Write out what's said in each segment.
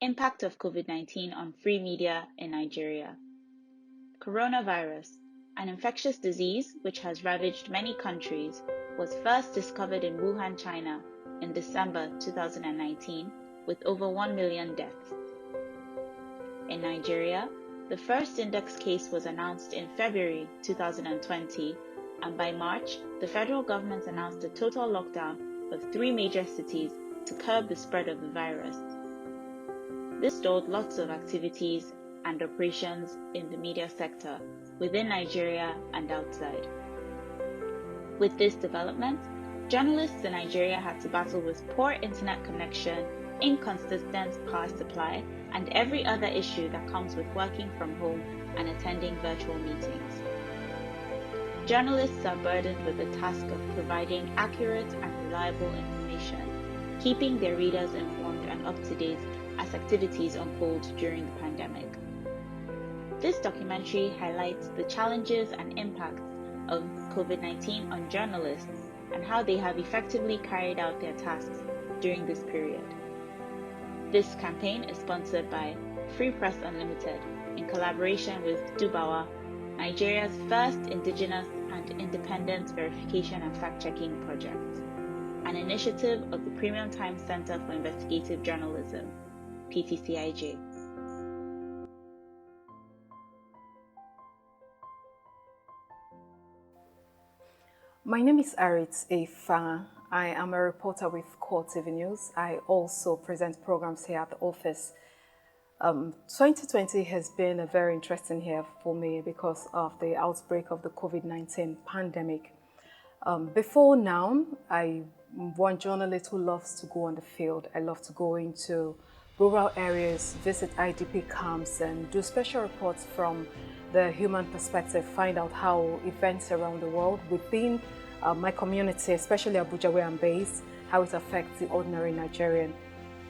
Impact of COVID-19 on free media in Nigeria. Coronavirus, an infectious disease which has ravaged many countries, was first discovered in Wuhan, China in December 2019 with over 1 million deaths. In Nigeria, the first index case was announced in February 2020, and by March, the federal government announced a total lockdown of 3 major cities to curb the spread of the virus. This stalled lots of activities and operations in the media sector within Nigeria and outside. With this development, journalists in Nigeria had to battle with poor internet connection, inconsistent power supply, and every other issue that comes with working from home and attending virtual meetings. Journalists are burdened with the task of providing accurate and reliable information, keeping their readers informed and up to date as activities unfold during the pandemic. This documentary highlights the challenges and impacts of COVID-19 on journalists and how they have effectively carried out their tasks during this period. This campaign is sponsored by Free Press Unlimited in collaboration with Dubawa, Nigeria's first indigenous and independent verification and fact-checking project, an initiative of the Premium Time Center for Investigative Journalism, PTCIJ. My name is Arit Efa. I am a reporter with Core TV News. I also present programs here at the office. 2020 has been a very interesting year for me because of the outbreak of the COVID-19 pandemic. Before now, I'm one journalist who loves to go on the field. I love to go into rural areas, visit IDP camps, and do special reports from the human perspective, find out how events around the world within my community, especially Abuja where I'm based, how it affects the ordinary Nigerian.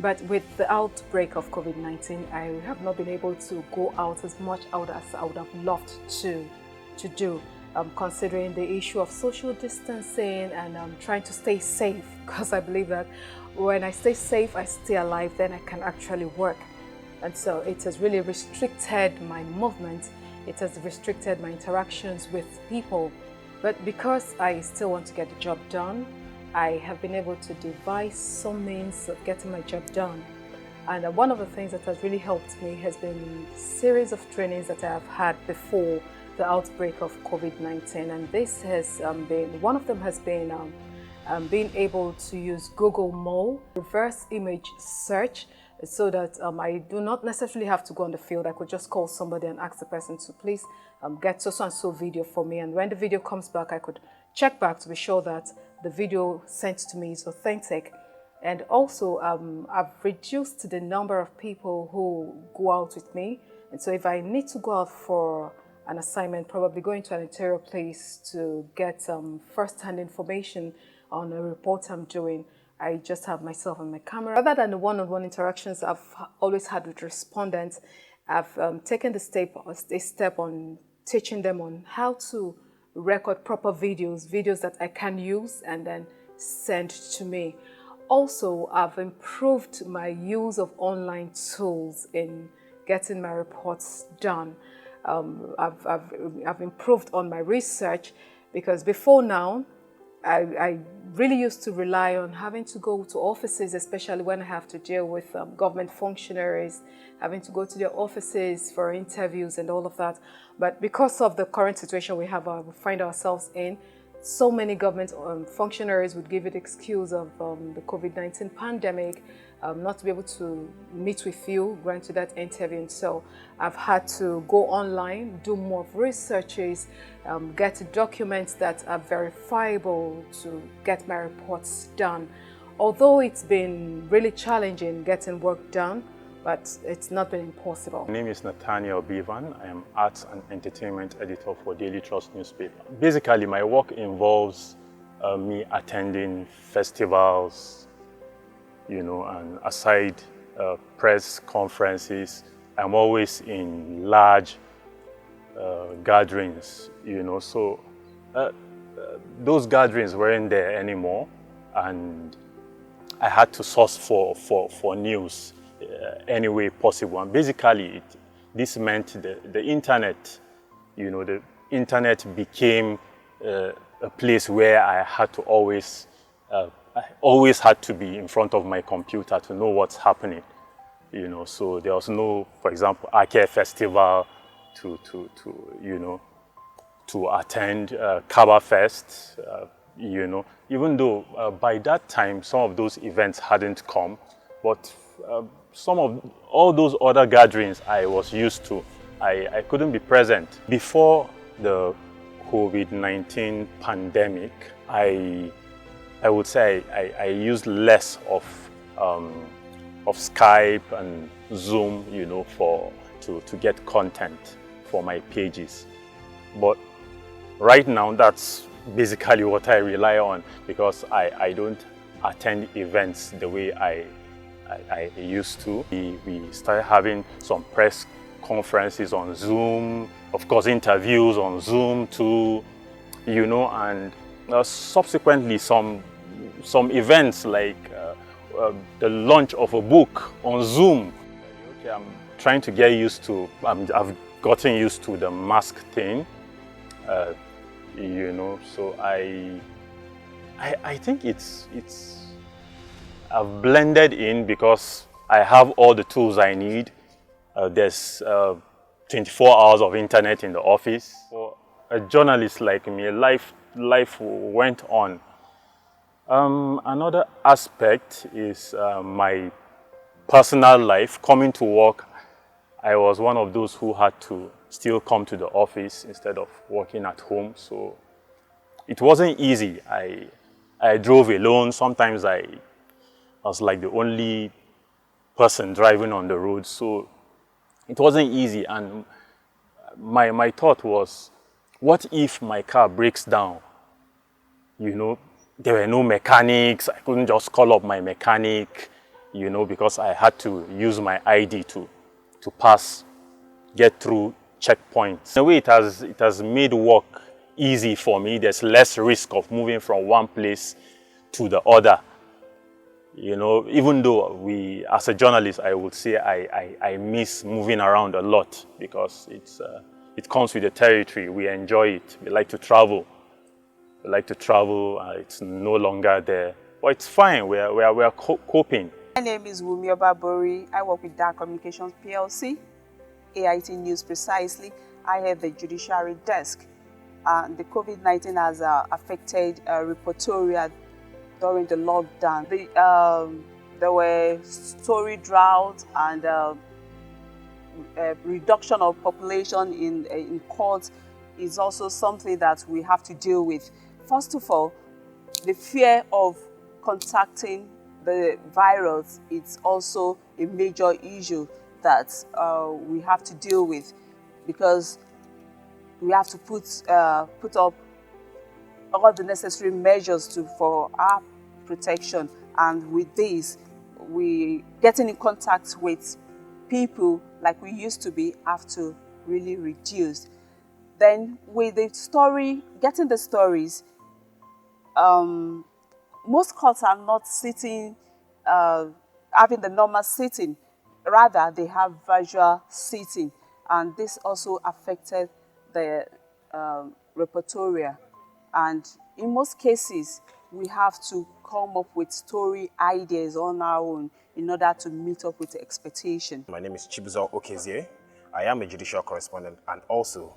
But with the outbreak of COVID-19, I have not been able to go out as much out as I would have loved to do, considering the issue of social distancing and trying to stay safe, because I believe that when I stay safe, I stay alive, then I can actually work. And so it has really restricted my movement. It has restricted my interactions with people. But because I still want to get the job done, I have been able to devise some means of getting my job done. And one of the things that has really helped me has been a series of trainings that I have had before the outbreak of COVID-19. And this has been, one of them has been being able to use Google Mole, reverse image search, so that I do not necessarily have to go on the field. I could just call somebody and ask the person to please get so and so video for me. And when the video comes back, I could check back to be sure that the video sent to me is authentic. And also, I've reduced the number of people who go out with me. And so if I need to go out for an assignment, probably going to an interior place to get first-hand information on a report I'm doing, I just have myself and my camera. Rather than the one-on-one interactions I've always had with respondents, I've taken a step on teaching them on how to record proper videos that I can use and then send to me. Also, I've improved my use of online tools in getting my reports done. I've improved on my research, because before now, I really used to rely on having to go to offices, especially when I have to deal with government functionaries, having to go to their offices for interviews and all of that. But because of the current situation we find ourselves in, so many government functionaries would give it the excuse of the COVID-19 pandemic, not to be able to meet with you, grant you that interview. And so I've had to go online, do more researches, get documents that are verifiable to get my reports done. Although it's been really challenging getting work done, but it's not been impossible. My name is Nathaniel Bevan. I am Arts and Entertainment Editor for Daily Trust newspaper. Basically, my work involves me attending festivals, and aside press conferences, I'm always in large gatherings, so those gatherings weren't there anymore, and I had to source for news, any way possible. And basically, this meant the internet, the internet became a place where I had to I always had to be in front of my computer to know what's happening. So there was no, for example, Ake Festival to attend, Kaba Fest, even though by that time some of those events hadn't come, but some of all those other gatherings I was used to, I couldn't be present. Before the COVID-19 pandemic, I would say I used less of Skype and Zoom, to get content for my pages. But right now, that's basically what I rely on, because I don't attend events the way I used to. We started having some press conferences on Zoom, of course interviews on Zoom too, and subsequently some events like the launch of a book on Zoom. Okay, I'm trying to get used to, I've gotten used to the mask thing, so I think I've blended in because I have all the tools I need. There's 24 hours of internet in the office. For a journalist like me, life went on. Another aspect is my personal life. Coming to work, I was one of those who had to still come to the office instead of working at home. So it wasn't easy. I drove alone. Sometimes I was like the only person driving on the road. So it wasn't easy. And my thought was, what if my car breaks down? There were no mechanics. I couldn't just call up my mechanic, because I had to use my ID to get through checkpoints. In a way, it has made work easy for me. There's less risk of moving from one place to the other. Even though as a journalist, I would say I miss moving around a lot, because it comes with the territory. We enjoy it. We like to travel. It's no longer there, but it's fine. We are coping. My name is Wumi Obabori. I work with Dark Communications PLC, AIT News precisely. I have the judiciary desk. The COVID-19 has affected reportorial during the lockdown. There were story droughts and reduction of population in courts is also something that we have to deal with. First of all, the fear of contacting the virus is also a major issue that we have to deal with, because we have to put up all the necessary measures for our protection. And with this, we getting in contact with people like we used to be have to really reduce. Then with the story, getting the stories, most courts are not sitting, having the normal sitting. Rather, they have virtual sitting, and this also affected the repertoire. And in most cases, we have to come up with story ideas on our own in order to meet up with the expectation. My name is Chibuzo Okezie. I am a judicial correspondent and also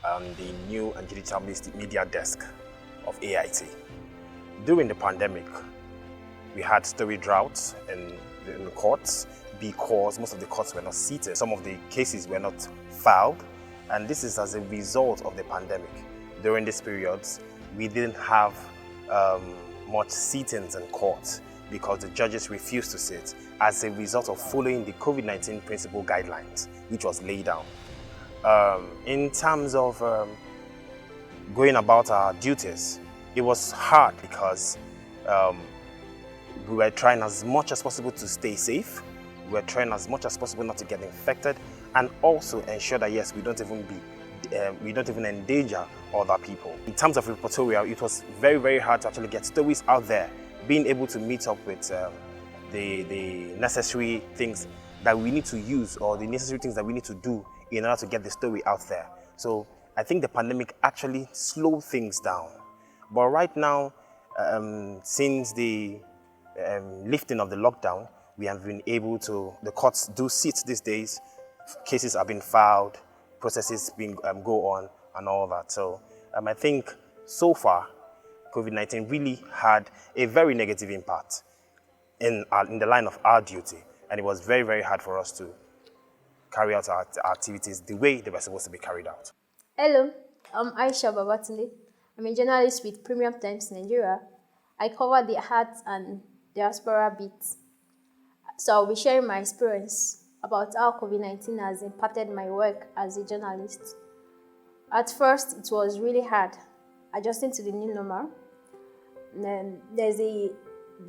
the new and digital media desk of AIT. During the pandemic, we had story droughts in the courts because most of the courts were not seated. Some of the cases were not filed, and this is as a result of the pandemic. During these periods, we didn't have much sittings in court because the judges refused to sit as a result of following the COVID-19 principle guidelines, which was laid down. In terms of going about our duties, it was hard because we were trying as much as possible to stay safe. We were trying as much as possible not to get infected, and also ensure that yes, we don't even endanger other people. In terms of reportorial, it was very, very hard to actually get stories out there. Being able to meet up with the necessary things that we need to use or the necessary things that we need to do in order to get the story out there. So I think the pandemic actually slowed things down. But right now, since the lifting of the lockdown, we have been able to, the courts do sit these days, cases have been filed, processes been go on and all that. So I think so far, COVID-19 really had a very negative impact in the line of our duty. And it was very, very hard for us to carry out our activities the way they were supposed to be carried out. Hello, I'm Aisha Babatunde. I'm a journalist with Premium Times Nigeria. I cover the arts and diaspora bits. So I'll be sharing my experience about how COVID-19 has impacted my work as a journalist. At first, it was really hard adjusting to the new normal. And then there's a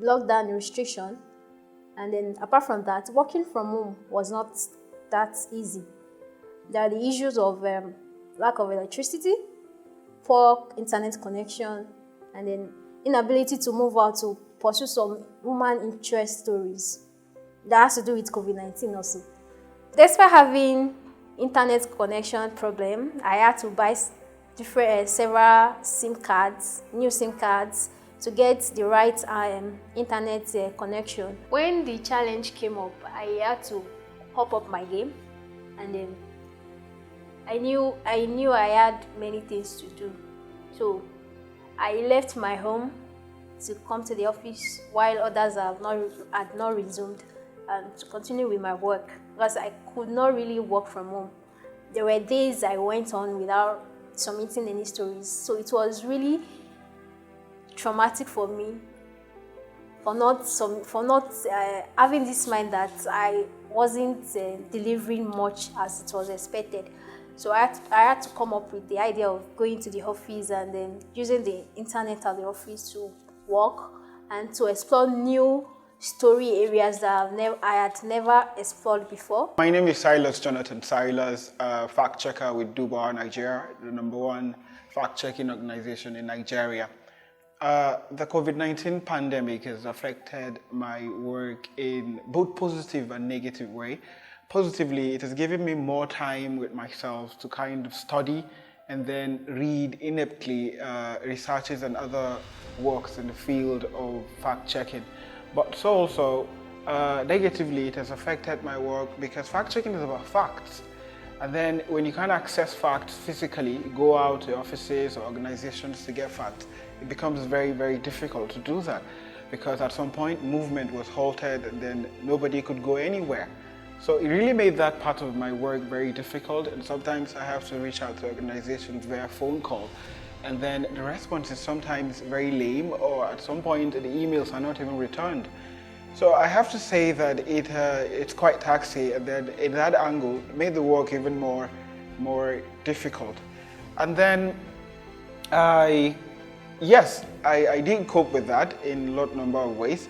lockdown restriction. And then apart from that, working from home was not that easy. There are the issues of lack of electricity, poor internet connection, and then inability to move out to pursue some human interest stories. That has to do with COVID-19 also. Despite having internet connection problem, I had to buy several SIM cards, new SIM cards, to get the right internet connection. When the challenge came up, I had to hop up my game, and then I knew I had many things to do. So I left my home to come to the office while others had not resumed, and to continue with my work because I could not really work from home. There were days I went on without submitting any stories. So it was really traumatic for me for not having this mind that I wasn't delivering much as it was expected. So I had to come up with the idea of going to the office and then using the internet at the office to work and to explore new story areas that I had never explored before. My name is Silas Jonathan Silas, fact checker with Dubai, Nigeria, the #1 fact-checking organization in Nigeria. The COVID-19 pandemic has affected my work in both positive and negative way. Positively, it has given me more time with myself to kind of study and then read ineptly researches and other works in the field of fact-checking. But so also, negatively, it has affected my work because fact-checking is about facts. And then when you can't access facts physically, go out to offices or organizations to get facts, it becomes very, very difficult to do that because at some point movement was halted and then nobody could go anywhere. So it really made that part of my work very difficult, and sometimes I have to reach out to organizations via phone call. And then the response is sometimes very lame, or at some point the emails are not even returned. So I have to say that it's quite taxing, and then in that angle it made the work even more difficult. And then I did cope with that in a lot number of ways.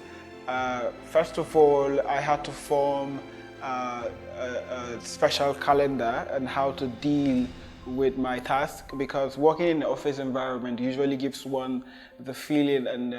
First of all, I had to form a special calendar and how to deal with my task, because working in the office environment usually gives one the feeling and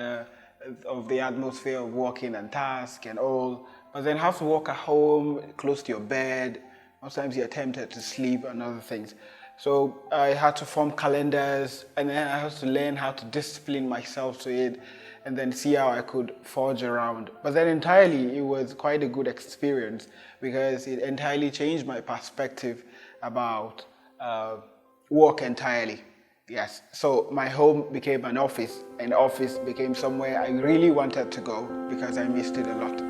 of the atmosphere of working and task and all, but then have to work at home, close to your bed. Sometimes you're tempted to sleep and other things. So I had to form calendars, and then I had to learn how to discipline myself to it and then see how I could forge around. But then entirely, it was quite a good experience because it entirely changed my perspective about work entirely. Yes, so my home became an office, and office became somewhere I really wanted to go because I missed it a lot.